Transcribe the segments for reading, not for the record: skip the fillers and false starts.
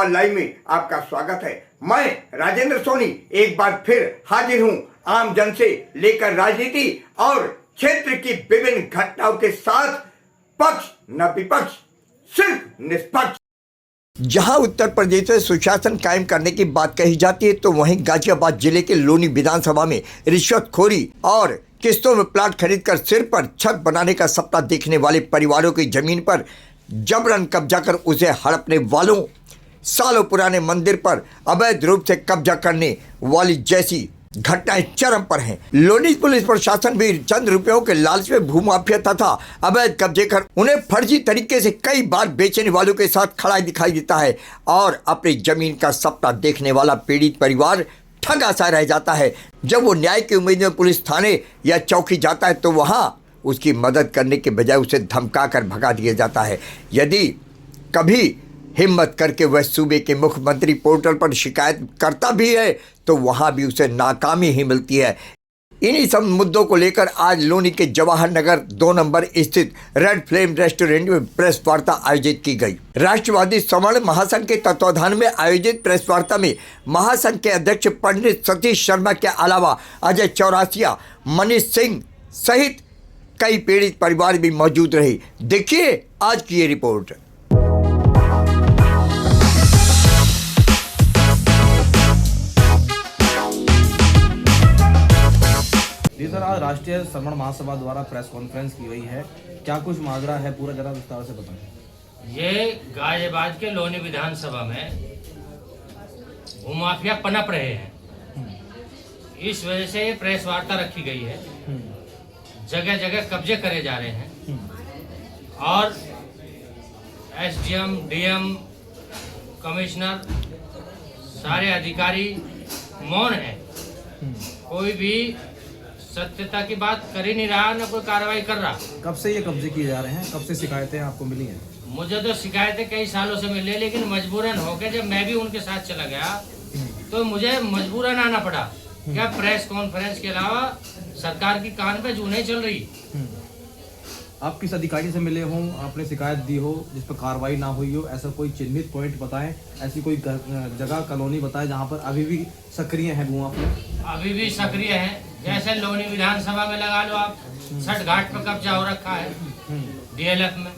अखबार लाइव में आपका स्वागत है। मैं राजेंद्र सोनी एक बार फिर हाजिर हूं आम जन से लेकर राजनीति और क्षेत्र की विभिन्न घटनाओं के साथ, पक्ष न विपक्ष, सिर्फ निष्पक्ष। जहां उत्तर प्रदेश में सुशासन कायम करने की बात कही जाती है, तो वहीं गाजियाबाद जिले के लोनी विधानसभा में रिश्वतखोरी और किस्तों में प्लाट खरीदकर सिर पर छत बनाने का सपना देखने वाले परिवारों की जमीन पर जबरन कब्जा कर उसे हड़पने वालों, सालों पुराने मंदिर पर अवैध रूप से कब्जा करने वाली जैसी घटनाएं चरम पर हैं। लोनी पुलिस प्रशासन भी चंद रुपयों के लालच में भूमाफिया तथा अवैध कब्जे कर उन्हें फर्जी तरीके से कई बार बेचने वालों के साथ खड़ा दिखाई देता है और अपनी जमीन का सपना देखने वाला पीड़ित परिवार ठगा सा रह जाता है। जब वो न्याय की उम्मीद में पुलिस थाने या चौकी जाता है, तो वहाँ उसकी मदद करने के बजाय उसे धमका कर भगा दिया जाता है। यदि कभी हिम्मत करके वह सूबे के मुख्यमंत्री पोर्टल पर शिकायत करता भी है, तो वहाँ भी उसे नाकामी ही मिलती है। इन्हीं सब मुद्दों को लेकर आज लोनी के जवाहर नगर 2 नंबर स्थित रेड फ्लेम रेस्टोरेंट में प्रेस वार्ता आयोजित की गई। राष्ट्रवादी सवर्ण महासंघ के तत्वाधान में आयोजित प्रेस वार्ता में महासंघ के अध्यक्ष पंडित सतीश शर्मा के अलावा अजय चौरासिया, मनीष सिंह सहित कई पीड़ित परिवार भी मौजूद रहे। देखिए आज की ये रिपोर्ट। जी सर, आज राष्ट्रीय श्रमण महासभा द्वारा प्रेस कॉन्फ्रेंस की गई है, क्या कुछ माजरा है, पूरा जरा विस्तार से बताएं। ये गाजियाबाद के लोनी विधानसभा में भूमाफिया पनप रहे हैं, इस वजह से ये प्रेस वार्ता रखी गई है। जगह जगह कब्जे करे जा रहे हैं और एसडीएम, डीएम, कमिश्नर, सारे अधिकारी मौन हैं। कोई भी सत्यता की बात कर ही नहीं रहा, न कोई कार्रवाई कर रहा। कब से ये कब्जे किए जा रहे हैं, कब से शिकायतें आपको मिली हैं? मुझे तो शिकायतें कई सालों से मिली, लेकिन मजबूरन होकर जब मैं भी उनके साथ चला गया तो मुझे मजबूरन आना पड़ा। क्या प्रेस कॉन्फ्रेंस के अलावा सरकार की कान पे जू नहीं चल रही। आप किस अधिकारी से मिले हों, आपने शिकायत दी हो जिस पर कार्रवाई ना हुई हो, ऐसा कोई चिन्हित पॉइंट बताएं, ऐसी कोई जगह कॉलोनी बताएं जहां पर अभी भी सक्रिय है भूमाफिया? अभी भी सक्रिय है, जैसे लोनी विधानसभा में लगा लो आप, सट घाट पर कब्जा हो रखा है डीएलएफ में।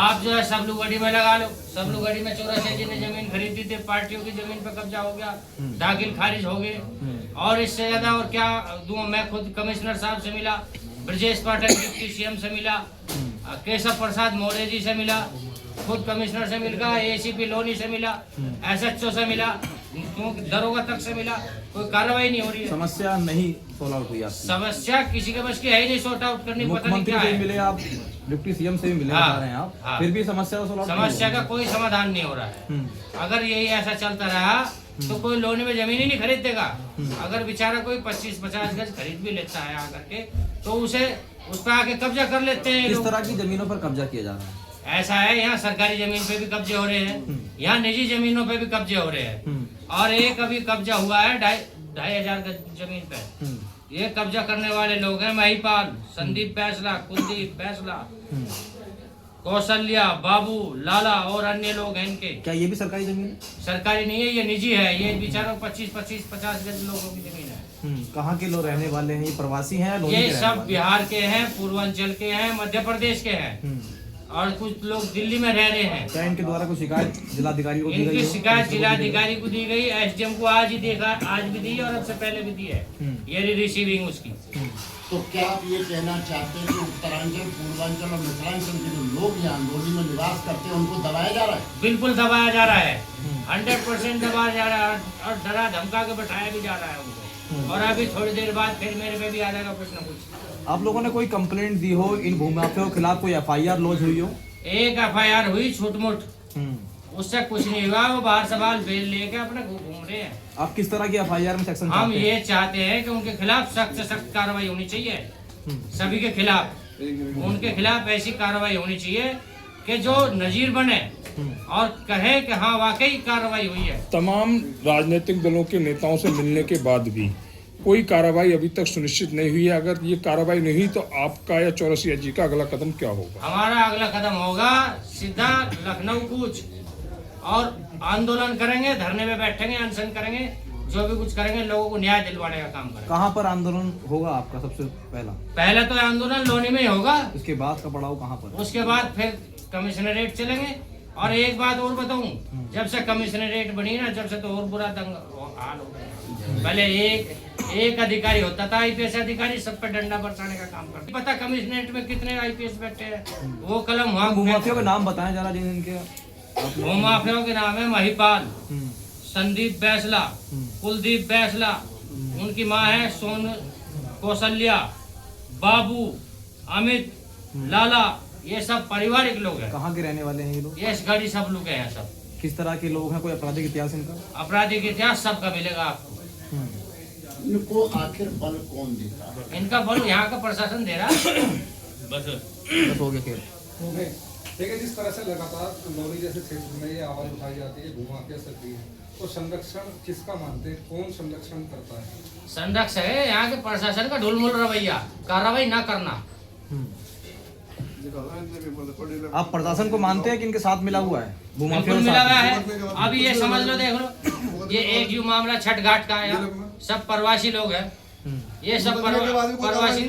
आप जो है सबलूगढ़ी में लगा लो, सबलूगढ़ी में 84 जी ने जमीन खरीदी थी, पार्टियों की जमीन पर कब्जा हो गया, दाखिल खारिज हो गए। और इससे ज्यादा और क्या दूं, मैं खुद कमिश्नर साहब से मिला, ब्रजेश पाठक डिप्टी सीएम से मिला, केशव प्रसाद मौर्य जी से मिला, खुद कमिश्नर से मिलकर एसीपी लोनी से मिला, एसएचओ से मिला, दरोगा तक से मिला, कोई कार्रवाई नहीं हो रही है। समस्या नहीं सॉल्व आउट हुई? समस्या किसी के बस की है ही नहीं सॉर्ट आउट करनी। मुख्यमंत्री से मिले आप, डिप्टी सीएम से भी मिले जा रहे हैं आप, फिर भी समस्या का कोई समाधान नहीं हो रहा है। अगर यही ऐसा चलता रहा तो कोई लोनी में जमीन ही नहीं खरीद देगा। अगर बेचारा कोई 25-50 गज खरीद भी लेता है आकर के, तो उसे उस पर आके कब्जा कर लेते हैं। किस तरह की जमीनों पर कब्जा किया जा रहा है? ऐसा है, यहाँ सरकारी जमीन पे भी कब्जे हो रहे हैं, यहाँ निजी जमीनों पे भी कब्जे हो रहे हैं। और एक अभी कब्जा हुआ है 2,500 गज जमीन पे। ये कब्जा करने वाले लोग हैं महिपाल, संदीप फैसला, कुलदीप फैसला, कौशल्या, बाबू, लाला और अन्य लोग हैं इनके। क्या ये भी सरकारी जमीन है? सरकारी नहीं है, ये निजी है। ये बेचारों 25-50 गज लोगों की जमीन है। कहाँ के लोग रहने वाले हैं? ये प्रवासी हैं? ये सब बिहार के हैं, पूर्वांचल के हैं, मध्य प्रदेश के हैं और कुछ लोग दिल्ली में रह रहे हैं। क्या इनके द्वारा कोई शिकायत जिलाधिकारी को दी गई? इनकी शिकायत जिलाधिकारी को दी गई, एसडीएम को आज ही देखा, आज भी दी और अब से पहले भी दी है। ये रिसीविंग उसकी। तो क्या आप ये कहना चाहते हैं कि उत्तरांचल, पूर्वांचल और मिथिलांचल के जो लोग यहाँ लोनी में निवास करते हैं उनको दबाया जा रहा है? बिल्कुल दबाया जा रहा है, 100% दबाया जा रहा है और डरा धमका के बैठाया भी जा रहा है उनको। और अभी थोड़ी देर बाद फिर मेरे पे भी आ जाएगा कुछ न कुछ। आप लोगों ने कोई कंप्लेंट दी हो इन भूमाफियों के खिलाफ, कोई एफआईआर लॉन्च हुई हो? एक एफआईआर हुई छूटमुट, उससे कुछ नहीं हुआ। वो बाहर सवाल बेल लेके अपने घूम रहे हैं। आप किस तरह की एफआईआर में सेक्शन हम ये चाहते हैं कि उनके खिलाफ सख्त से सख्त कार्रवाई होनी चाहिए, सभी के खिलाफ। उनके खिलाफ ऐसी कार्रवाई होनी चाहिए कि जो नजीर बने और कहे कि हाँ वाकई कार्रवाई हुई है। तमाम राजनीतिक दलों के नेताओं से मिलने के बाद भी कोई कार्रवाई अभी तक सुनिश्चित नहीं हुई है। अगर ये कार्रवाई नहीं हुई तो आपका या चौरसिया जी का अगला कदम क्या होगा? हमारा अगला कदम होगा सीधा लखनऊ कूच और आंदोलन करेंगे, धरने में बैठेंगे, अनशन करेंगे, जो भी कुछ करेंगे, लोगों को न्याय दिलवाने का काम करेंगे। कहाँ पर आंदोलन होगा आपका सबसे पहला? पहले तो आंदोलन लोनी में ही होगा, उसके बाद का पड़ाव कहाँ पर? उसके बाद फिर कमिश्नरेट चलेंगे। और एक बात और बताऊं, जब से कमिश्नरेट बनी ना, जब से तो और बुरा हाल हो गया। पहले एक अधिकारी होता था, आईपीएस अधिकारी, सब पे डंडा बरसाने का काम करता। पता कमिश्नरेट में कितने आईपीएस बैठे हैं, वो कलम वहाँ। भूमाफियों के नाम बताएं जरा, जिन इनके भूमाफियों के नाम है महिपाल, संदीप बैसला, कुलदीप बैसला, उनकी माँ है सोन कौशल्या, बाबू, अमित, लाला, ये सब पारिवारिक लोग हैं। कहाँ के रहने वाले हैं ये लोग? ये इस गाड़ी सब लोग हैं। सब किस तरह के लोग हैं? कोई आपराधिक इतिहास इनका? आपराधिक इतिहास सबका मिलेगा आपको। इनको आखिर बल कौन देता है? इनका बल यहाँ का प्रशासन दे रहा है। बस हो गया खेल। देखिए, जिस तरह से लगातार लोनी जैसे क्षेत्र में ये आवाज उठाई जाती है, भूमाफिया सक्रिय है, तो संरक्षण किसका मानते हैं? कौन संरक्षण करता है? संरक्षण है यहाँ के प्रशासन का ढुलमुल रवैया, कार्रवाई ना करना। आप प्रशासन को मानते हैं कि इनके साथ मिला हुआ है? बिल्कुल मिला हुआ है। अब ये समझ लो, देख लो, ये एक यू मामला छठ घाट का है, सब प्रवासी लोग हैं। ये सब प्रवासी,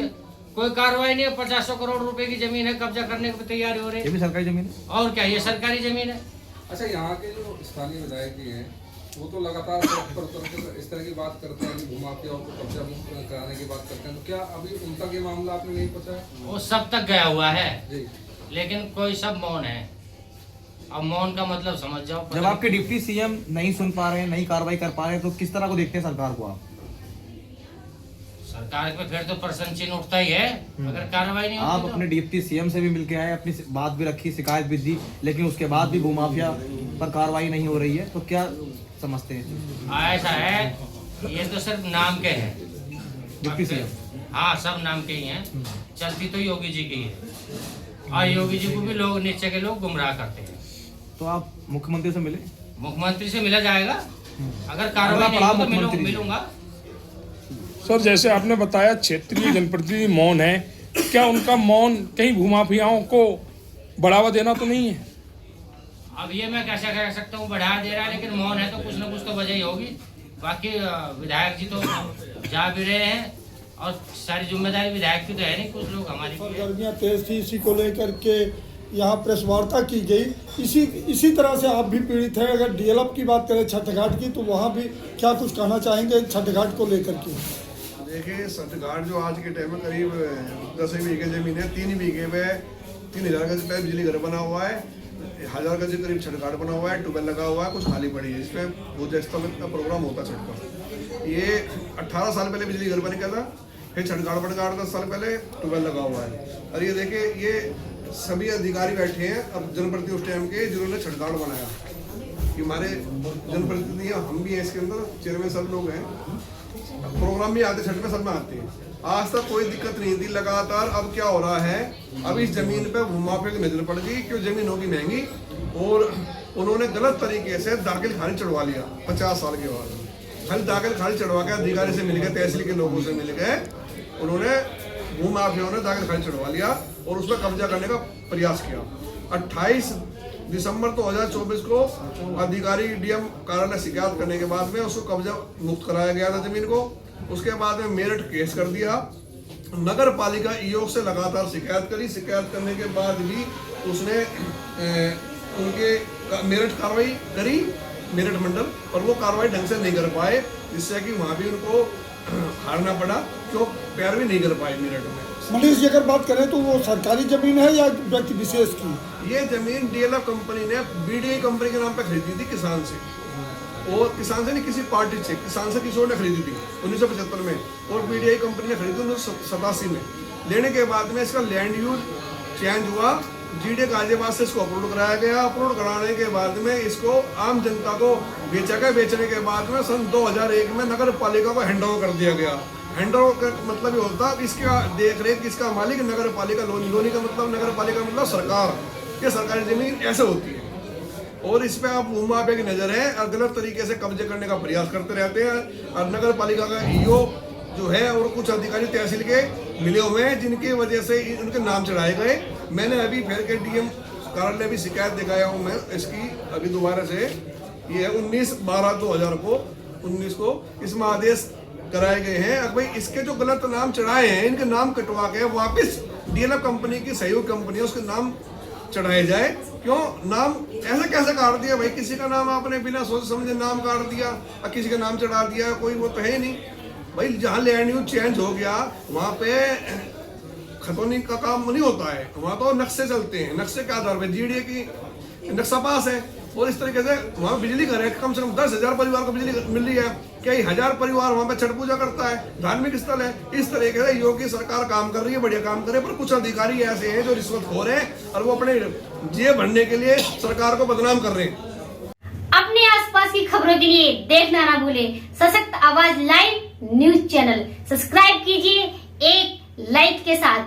कोई कार्रवाई नहीं है। 50 करोड़ रुपए की जमीन है, कब्जा करने की तैयारी हो रही ये है। भी सरकारी जमीन है? और क्या, ये सरकारी जमीन है। अच्छा, यहाँ के जो स्थानीय विधायक हैं, वो तो लगातार सड़क पर उतर कर इस तरह की बात करते हैं कि भूमाफियाओं को कब्जा मुक्त कराने की बात करते हैं, तो क्या अभी उनका ये मामला आपने नहीं पता है? वो सब तक गया हुआ है, जी, लेकिन कोई सब मौन है। अब मौन का मतलब समझ जाओ। जब आपके डिप्टी सीएम नहीं सुन पा रहे हैं, नहीं कार्रवाई कर पा रहे हैं, तो किस तरह को देखते हैं सरकार को आप? सरकार पे फिर तो प्रश्न चिन्ह उठता ही है, अगर कार्रवाई नहीं आप होती तो। अपने डिप्टी सीएम से भी मिलके आए, अपनी बात भी रखी, शिकायत भी दी, लेकिन उसके बाद भी भूमाफिया पर कार्रवाई नहीं हो रही है, तो क्या समझते हैं? ऐसा है, ये तो सिर्फ नाम के हैं डिप्टी सीएम। हाँ, सब नाम के ही हैं। चलती तो योगी जी की है, और योगी जी को भी लोग, नीचे के लोग गुमराह करते हैं। तो आप मुख्यमंत्री से मिले? मुख्यमंत्री से मिला जाएगा, अगर कार्रवाई नहीं हो तो मिलूंगा। सर, जैसे आपने बताया क्षेत्रीय जनप्रतिनिधि मौन है, क्या उनका मौन कहीं भूमाफियाओं को बढ़ावा देना तो नहीं है? अब ये मैं कैसे कह सकता हूँ बढ़ा दे रहा है, लेकिन मौन है तो कुछ ना कुछ तो वजह ही होगी। बाकी विधायक जी तो जा भी रहे हैं, और सारी जिम्मेदारी विधायक की तो है नहीं, कुछ लोग हमारी भी है। गर्मियाँ तेज थी, इसी को लेकर के यहाँ प्रेस वार्ता की गई। इसी तरह से आप भी पीड़ित हैं। अगर डीएलएफ की बात करें छठ घाट की, तो वहाँ भी क्या कुछ कहना चाहेंगे छठ घाट को लेकर के? देखिए, छठ घाट जो आज के टाइम में करीब 10 बीघे जमीन है, 3 बीघे में 3000 गज पे बिजली घर बना हुआ है, 1000 गज के करीब छठ घाट बना हुआ है, ट्यूबवेल लगा हुआ है, कुछ खाली पड़ी है। इसमें भूजस्तंभ का प्रोग्राम होता है छठ का। ये 18 साल पहले बिजली घर बन गया था, फिर छठ घाट बन गया, 10 साल पहले ट्यूबवेल लगा हुआ है। और ये देखिए, ये सभी अधिकारी बैठे हैं अब जनप्रतिनिधि उस टाइम के, जिन्होंने छठ घाट बनाया। कि हमारे जनप्रतिनिधि हम भी हैं इसके अंदर, चेयरमैन सब लोग हैं, प्रोग्राम भी आते छठ में, सब में आते हैं। आज तक कोई दिक्कत नहीं थी। लगातार अब क्या हो रहा है, अब इस जमीन पे भूमाफिया की नजर पड़ गई, क्यों जमीन होगी महंगी, और उन्होंने गलत तरीके से दाखिल खारिज चढ़वा लिया 50 साल के बाद। खाली दाखिल खारिज चढ़वा के अधिकारी से मिल गए, तहसील के लोगों से मिल गए, उन्होंने भूमाफियाओं ने दाखिल खारिज चढ़वा लिया और उस पर कब्जा करने का प्रयास किया। 28 दिसंबर 2024 को अधिकारी डीएम कार्यालय शिकायत करने के बाद में उसको कब्जा मुक्त कराया गया था जमीन को। उसके बाद में मेरठ केस कर दिया। नगर पालिका ईओ से लगातार शिकायत करी, शिकायत करने के बाद भी उसने उनके मेरठ कार्रवाई करी, मेरठ मंडल, और वो कार्रवाई ढंग से नहीं कर पाए, जिससे कि वहाँ भी उनको हारना पड़ा, क्यों पैर भी नहीं कर पाए मेरठ में। मनीष जी, अगर बात करें तो वो सरकारी जमीन है या व्यक्ति विशेष की? ये जमीन डीएलएफ कंपनी ने बीडीआई कंपनी के नाम पे खरीदी थी किसान से, और किसान से नहीं, किसी पार्टी से, किसान से किशोर ने खरीदी थी 1975 में, और बीडीआई कंपनी ने खरीदी 1987 में। लेने के बाद में इसका लैंड यूज चेंज हुआ, जीडीए गाजियाबाद से इसको अप्रूव कराया गया। अप्रूव कराने के बाद में इसको आम जनता को बेचा गया। बेचने के बाद में सन 2001 में नगर पालिका को हैंड ओवर कर दिया गया। हैंड ओवर का मतलब ये होता है इसका देख रेख, इसका मालिक नगर पालिका, लोनी का मतलब नगर पालिका मतलब सरकार। ये सरकारी जमीन ऐसे होती है, और इस पे आप भूमाफिया की नजर है और गलत तरीके से कब्जे करने का प्रयास करते रहते हैं। और नगर पालिका का ईओ जो है और कुछ अधिकारी तहसील के मिले हुए हैं, जिनकी वजह से उनके नाम चढ़ाए गए। मैंने अभी फिर के डीएम कार्यालय भी शिकायत दिखाया हूँ मैं इसकी अभी दोबारा से, ये 19/12/2000 को 19 को इसमें आदेश कराए गए हैं। अब भाई इसके जो गलत नाम चढ़ाए हैं इनके नाम कटवा के वापस डीएलएफ कंपनी की सहयोग कंपनी है उसके नाम चढ़ाए जाए। क्यों नाम ऐसे कैसे काट दिया भाई? किसी का नाम आपने बिना सोच समझे नाम काट दिया और किसी का नाम चढ़ा दिया, कोई वो तो है ही नहीं भाई। जहाँ लैंड यूज चेंज हो गया वहाँ पे खतौनी का काम नहीं होता है, वहाँ तो नक्शे चलते हैं। नक्शे के आधार पर जीडीए की नक्शा पास है और इस तरीके से वहाँ बिजली घर है, कम से कम 10,000 परिवार को बिजली मिल रही है। कई हजार परिवार वहाँ पे छठ पूजा करता है, धार्मिक स्थल है। इस तरीके से योगी सरकार काम कर रही है, बढ़िया काम करे, पर कुछ अधिकारी ऐसे हैं जो रिश्वतखोर हैं और वो अपने जेब भरने के लिए सरकार को बदनाम कर रहे हैं। अपने आसपास की खबरों के लिए देखना ना भूलें सशक्त आवाज लाइव न्यूज चैनल। सब्सक्राइब कीजिए एक लाइक के साथ।